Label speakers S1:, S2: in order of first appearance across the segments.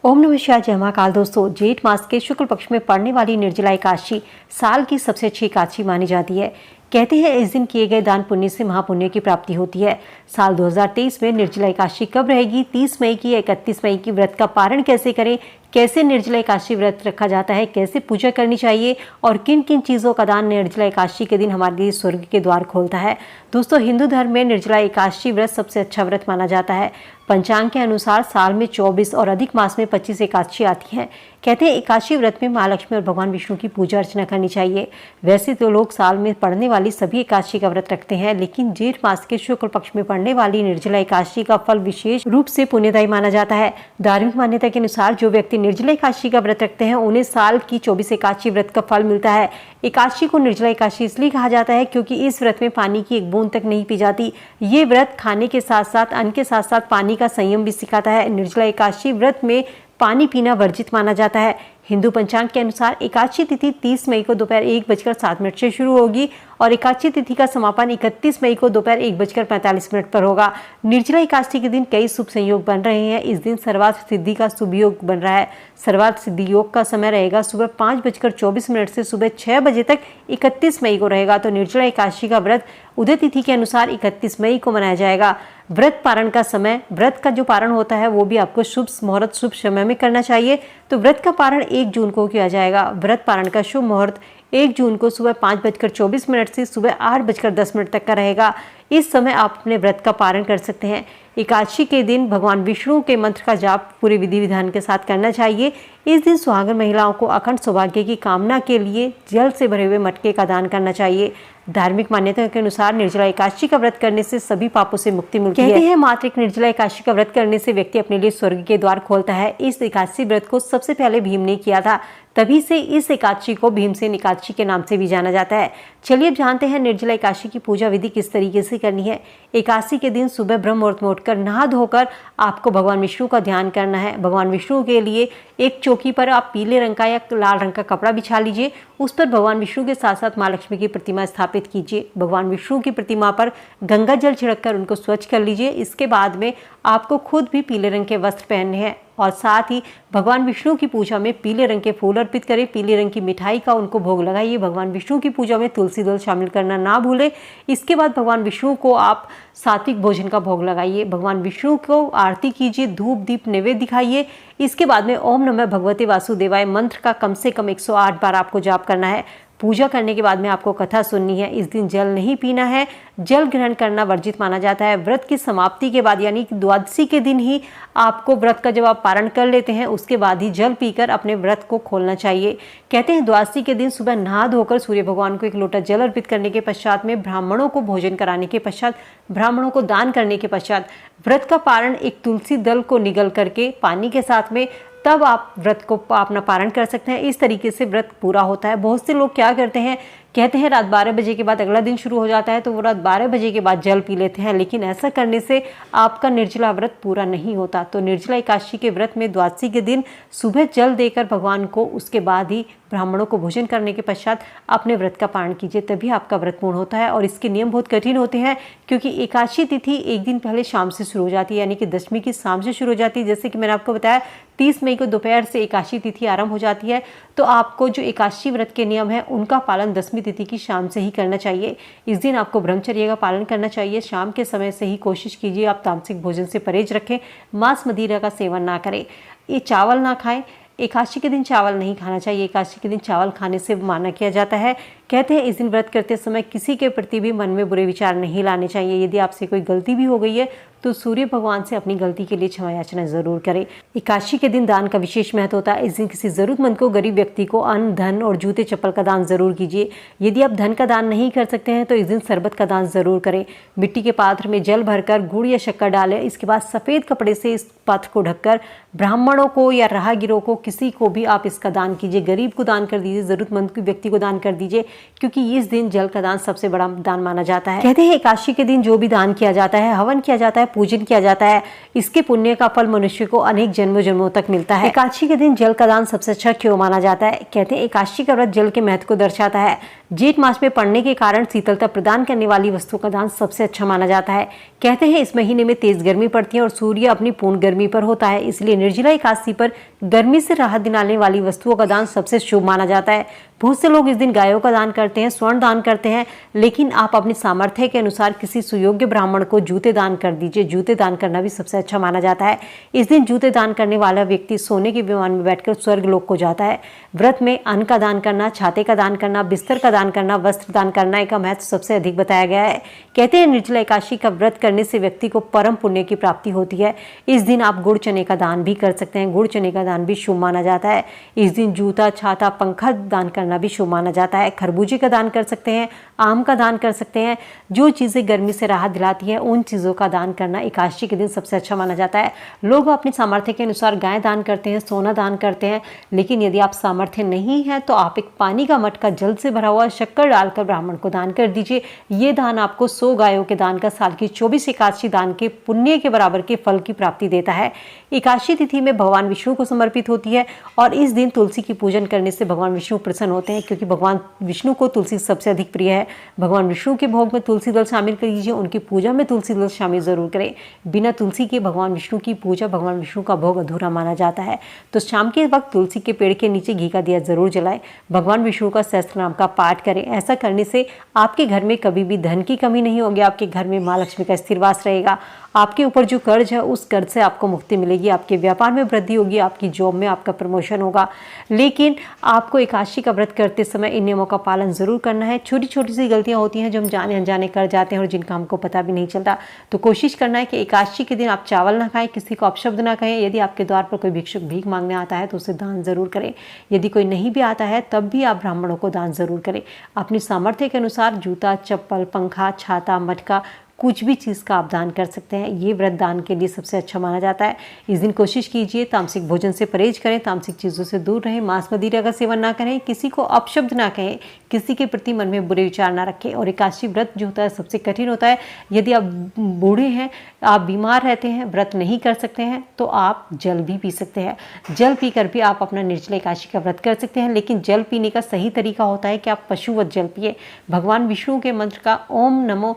S1: ओम नमः शिवाय। जय महाकाल। दोस्तों, जेठ मास के शुक्ल पक्ष में पड़ने वाली निर्जला एकादशी साल की सबसे अच्छी एकादशी मानी जाती है। कहते हैं इस दिन किए गए दान पुण्य से महापुण्य की प्राप्ति होती है। साल 2023 में निर्जला एकादशी कब रहेगी, 30 मई की या 31 मई की, व्रत का पारण कैसे करें, कैसे निर्जला एकादशी व्रत रखा जाता है, कैसे पूजा करनी चाहिए और किन किन चीज़ों का दान निर्जला एकादशी के दिन हमारे लिए स्वर्ग के द्वार खोलता है। दोस्तों, हिंदू धर्म में निर्जला एकादशी व्रत सबसे अच्छा व्रत माना जाता है। पंचांग के अनुसार साल में 24 और अधिक मास में 25 एकादशी आती हैं। कहते हैं एकादशी व्रत में माँ लक्ष्मी और भगवान विष्णु की पूजा अर्चना करनी चाहिए। वैसे तो लोग साल में पड़ने वाली सभी एकादशी का व्रत रखते हैं, लेकिन जेठ मास के शुक्ल पक्ष में पड़ने वाली निर्जला एकादशी का फल विशेष रूप से पुण्यदायी माना जाता है। धार्मिक मान्यता के अनुसार जो व्यक्ति निर्जला एकादशी का व्रत रखते हैं उन्हें साल की 24 एकादशी व्रत का फल मिलता है। एकादशी को निर्जला एकादशी इसलिए कहा जाता है क्योंकि इस व्रत में पानी की एक बूंद तक नहीं पी जाती। ये व्रत खाने के साथ साथ अन्न के साथ साथ पानी का संयम भी सिखाता है। निर्जला एकादशी व्रत में पानी पीना वर्जित माना जाता है। हिंदू पंचांग के अनुसार एकादशी तिथि 30 मई को दोपहर 1:07 से शुरू होगी और एकादशी तिथि का समापन 31 मई को दोपहर 1:45 पर होगा। निर्जला एकादशी के दिन कई शुभ संयोग बन रहे हैं। इस दिन सर्वार्थ सिद्धि का शुभ योग बन रहा है। सर्वार्थ सिद्धि योग का समय रहेगा सुबह 5:24 से सुबह 6 बजे तक 31 मई को रहेगा। तो निर्जला एकादशी का व्रत उदय तिथि के अनुसार 31 मई को मनाया जाएगा। व्रत पारण का समय, व्रत का जो पारण होता है वो भी आपको शुभ मुहूर्त शुभ समय में करना चाहिए। तो व्रत का पारण 1 जून को किया जाएगा। व्रत पारण का शुभ मुहूर्त 1 जून को सुबह 5:24 से सुबह 8:10 तक का रहेगा। इस समय आप अपने व्रत का पारण कर सकते हैं। एकादशी के दिन भगवान विष्णु के मंत्र का जाप पूरे विधि विधान के साथ करना चाहिए। इस दिन सुहागन महिलाओं को अखंड सौभाग्य की कामना के लिए जल से भरे हुए मटके का दान करना चाहिए। धार्मिक मान्यता के अनुसार निर्जला एकादशी का व्रत करने से सभी पापों से मुक्ति मिलती है। कहते हैं मात्र एक निर्जला एकादशी का व्रत करने से व्यक्ति अपने लिए स्वर्ग के द्वार खोलता है। इस एकादशी व्रत को सबसे पहले भीम ने किया था, तभी से इस एकादशी को भीमसेन एकादशी के नाम से भी जाना जाता है। चलिए अब जानते हैं निर्जला एकादशी की पूजा विधि किस तरीके से करनी है। एकादशी के दिन सुबह ब्रह्म मुहूर्त में उठकर नहा धोकर आपको भगवान विष्णु का ध्यान करना है। भगवान विष्णु के लिए एक चौकी पर आप पीले रंग का या लाल रंग का कपड़ा बिछा लीजिए। उस पर भगवान विष्णु के साथ साथ माँ लक्ष्मी की प्रतिमा स्थापित कीजिए। भगवान विष्णु की प्रतिमा पर गंगा जल छिड़ककर उनको स्वच्छ कर लीजिए। इसके बाद में आपको खुद भी पीले रंग के वस्त्र पहनने हैं और साथ ही भगवान विष्णु की पूजा में पीले रंग के फूल अर्पित करें। पीले रंग की मिठाई का उनको भोग लगाइए। भगवान विष्णु की पूजा में तुलसी दल शामिल करना ना भूलें। इसके बाद भगवान विष्णु को आप सात्विक भोजन का भोग लगाइए। भगवान विष्णु को आरती कीजिए, धूप दीप नैवेद्य दिखाइए। इसके बाद में ओम नमः भगवते वासुदेवाय मंत्र का कम से कम 108 बार आपको जाप करना है। पूजा करने के बाद में आपको कथा सुननी है। इस दिन जल नहीं पीना है, जल ग्रहण करना वर्जित माना जाता है। व्रत की समाप्ति के बाद यानी कि द्वादशी के दिन ही आपको व्रत का जब आप पारण कर लेते हैं उसके बाद ही जल पीकर अपने व्रत को खोलना चाहिए। कहते हैं द्वादशी के दिन सुबह नहा धोकर सूर्य भगवान को 1 लोटा जल अर्पित करने के पश्चात में ब्राह्मणों को भोजन कराने के पश्चात, ब्राह्मणों को दान करने के पश्चात व्रत का पारण एक तुलसी दल को निगल करके पानी के साथ में तब आप व्रत को अपना पारण कर सकते हैं। इस तरीके से व्रत पूरा होता है। बहुत से लोग क्या करते हैं, कहते हैं रात 12 बजे के बाद अगला दिन शुरू हो जाता है तो वो रात 12 बजे के बाद जल पी लेते हैं, लेकिन ऐसा करने से आपका निर्जला व्रत पूरा नहीं होता। तो निर्जला एकादशी के व्रत में द्वादशी के दिन सुबह जल देकर भगवान को, उसके बाद ही ब्राह्मणों को भोजन करने के पश्चात अपने व्रत का पारण कीजिए, तभी आपका व्रत पूर्ण होता है। और इसके नियम बहुत कठिन होते हैं क्योंकि एकादशी तिथि एक दिन पहले शाम से शुरू हो जाती है, यानी कि दशमी की शाम से शुरू हो जाती है। जैसे कि मैंने आपको बताया 30 मई को दोपहर से एकादशी तिथि आरंभ हो जाती है। तो आपको जो एकादशी व्रत के नियम है उनका पालन दशमी तिथि की शाम से ही करना चाहिए। इस दिन आपको ब्रह्मचर्य का पालन करना चाहिए। शाम के समय से ही कोशिश कीजिए आप तामसिक भोजन से परहेज रखें, मांस मदिरा का सेवन ना करें, ये चावल ना खाएं। एकादशी के दिन चावल नहीं खाना चाहिए। एकादशी के दिन चावल खाने से माना किया जाता है। कहते हैं इस दिन व्रत करते समय किसी के प्रति भी मन में बुरे विचार नहीं लाने चाहिए। यदि आपसे कोई गलती भी हो गई है तो सूर्य भगवान से अपनी गलती के लिए क्षमा याचना जरूर करें। एकादशी के दिन दान का विशेष महत्व होता है। इस दिन किसी जरूरतमंद को, गरीब व्यक्ति को अन्न, धन और जूते चप्पल का दान जरूर कीजिए। यदि आप धन का दान नहीं कर सकते हैं तो इस दिन शरबत का दान जरूर करें। मिट्टी के पात्र में जल भरकर गुड़ या शक्कर डालें। इसके बाद सफेद कपड़े से इस पात्र को ढककर ब्राह्मणों को या राहगीरों को, किसी को भी आप इसका दान कीजिए। गरीब को दान कर दीजिए, जरूरतमंद व्यक्ति को दान कर दीजिए, क्योंकि इस दिन जल का दान सबसे बड़ा दान माना जाता है। कहते हैं एकादशी के दिन जो भी दान किया जाता है, हवन किया जाता है, पूजन किया जाता है, इसके पुण्य का फल मनुष्य को अनेक जन्मों जन्मों तक मिलता है। एकादशी के दिन जल का दान सबसे अच्छा क्यों माना जाता है? कहते हैं एकादशी का व्रत जल के महत्व को दर्शाता है। जेठ मास में पड़ने के कारण शीतलता प्रदान करने वाली वस्तुओं का दान सबसे अच्छा माना जाता है। कहते हैं इस महीने में तेज गर्मी पड़ती है और सूर्य अपनी पूर्ण गर्मी पर होता है, इसलिए निर्जला एकादशी पर गर्मी से राहत दिलाने वाली वस्तुओं का दान सबसे शुभ माना जाता है। बहुत से लोग इस दिन गायों का दान करते हैं, स्वर्ण दान करते हैं, लेकिन आप अपने सामर्थ्य के अनुसार किसी सुयोग्य ब्राह्मण को जूते दान कर दीजिए। जूते दान करना भी सबसे अच्छा माना जाता है। इस दिन जूते दान करने वाला व्यक्ति सोने के विमान में बैठकर स्वर्ग लोक को जाता है। व्रत में अन्न का दान करना, छाते का दान करना, बिस्तर का दान करना, वस्त्र दान करना का महत्व सबसे अधिक बताया गया है। कहते हैं निर्जला एकादशी का व्रत करने से व्यक्ति को परम पुण्य की प्राप्ति होती है। इस दिन आप गुड़ चने का दान भी कर सकते हैं। गुड़ चने का दान भी शुभ माना जाता है। इस दिन जूता, छाता, पंखा दान करना भी शुभ माना जाता है। खरबूजे का दान कर सकते हैं, आम का दान कर सकते हैं। जो चीज़ें गर्मी से राहत दिलाती है उन चीज़ों का दान करना एकादशी के दिन सबसे अच्छा माना जाता है। लोग अपने सामर्थ्य के अनुसार गाय दान करते हैं, सोना दान करते हैं, लेकिन यदि आप सामर्थ्य नहीं है तो आप एक पानी का मटका जल से भरा हुआ शक्कर डालकर ब्राह्मण को दान कर दीजिए। ये दान आपको 100 गायों के दान का साल की 24 एकादशी दान के पुण्य के बराबर के फल की प्राप्ति देता है। एकादशी तिथि में भगवान विष्णु को समर्पित होती है और इस दिन तुलसी की पूजन करने से भगवान विष्णु प्रसन्न होते हैं, क्योंकि भगवान विष्णु को तुलसी सबसे अधिक प्रिय है। भगवान विष्णु के भोग में तुलसी दल शामिल कर लीजिए, उनकी पूजा में तुलसी दल शामिल जरूर करें। बिना तुलसी के भगवान विष्णु की पूजा, भगवान विष्णु का भोग अधूरा माना जाता है। तो शाम के वक्त तुलसी के पेड़ के नीचे घी का दिया जरूर जलाएं। भगवान विष्णु का सहस्त्र नाम का पाठ करें। ऐसा करने से आपके घर में कभी भी धन की कमी नहीं होगी। आपके घर में मां लक्ष्मी का स्थिर वास रहेगा। आपके ऊपर जो कर्ज है उस कर्ज से आपको मुक्ति मिलेगी। आपके व्यापार में वृद्धि होगी, आपकी जॉब में आपका प्रमोशन होगा। लेकिन आपको एकादशी का व्रत करते समय इन नियमों का पालन जरूर करना है। छोटी छोटी सी गलतियां होती हैं जो हम जाने अनजाने कर जाते हैं और जिनका हमको पता भी नहीं चलता। तो कोशिश करना है कि एकादशी के दिन आप चावल ना खाएं, किसी को अपशब्द ना कहें। यदि आपके द्वार पर कोई भिक्षुक भीख मांगने आता है तो उसे दान जरूर करें। यदि कोई नहीं भी आता है तब भी आप ब्राह्मणों को दान जरूर करें। अपनी सामर्थ्य के अनुसार जूता, चप्पल, पंखा, छाता, मटका, कुछ भी चीज़ का आप दान कर सकते हैं। ये व्रत दान के लिए सबसे अच्छा माना जाता है। इस दिन कोशिश कीजिए तामसिक भोजन से परहेज करें, तामसिक चीज़ों से दूर रहें, मांस मदिरा का सेवन ना करें, किसी को अपशब्द ना कहें, किसी के प्रति मन में बुरे विचार ना रखें। और एकादशी व्रत जो होता है सबसे कठिन होता है। यदि आप बूढ़े हैं, आप बीमार रहते हैं, व्रत नहीं कर सकते हैं, तो आप जल भी पी सकते हैं। जल पीकर भी आप अपना निर्जला एकादशी का व्रत कर सकते हैं। लेकिन जल पीने का सही तरीका होता है कि आप पशुवत जल पिए। भगवान विष्णु के मंत्र का ओम नमो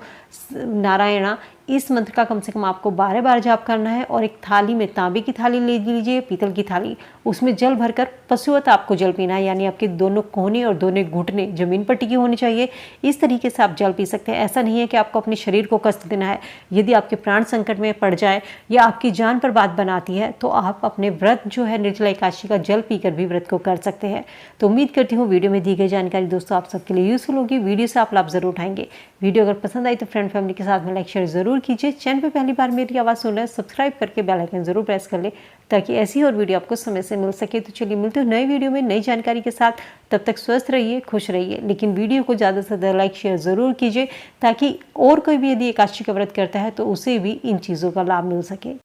S1: नारायणा, इस मंत्र का कम से कम आपको 12 बार जाप करना है। और एक थाली में, तांबे की थाली ले लीजिए, पीतल की थाली, उसमें जल भरकर पशुवत आपको जल पीना है। यानी आपके दोनों कोहनी और दोनों घुटने जमीन पर टिके होने चाहिए। इस तरीके से आप जल पी सकते हैं। ऐसा नहीं है कि आपको अपने शरीर को कष्ट देना है। यदि आपके प्राण संकट में पड़ जाए या आपकी जान पर बात बनाती है तो आप अपने व्रत जो है निर्जला एकादशी का जल पीकर भी व्रत को कर सकते हैं। तो उम्मीद करती हूँ वीडियो में दी गई जानकारी दोस्तों आप सबके लिए यूजफुल होगी। वीडियो से आप लाभ जरूर उठाएंगे। वीडियो अगर पसंद आई तो फ्रेंड फैमिली के साथ में लाइक शेयर जरूर कीजिए। चैनल पे पहली बार मेरी आवाज़ सुन रहे हैं, सब्सक्राइब करके बेल आइकन जरूर प्रेस कर ले ताकि ऐसी और वीडियो आपको समय से मिल सके। तो चलिए मिलते हैं नए वीडियो में नई जानकारी के साथ। तब तक स्वस्थ रहिए, खुश रहिए, लेकिन वीडियो को ज़्यादा से ज़्यादा लाइक शेयर ज़रूर कीजिए ताकि और कोई भी यदि एकादशी का व्रत करता है तो उसे भी इन चीज़ों का लाभ मिल सके।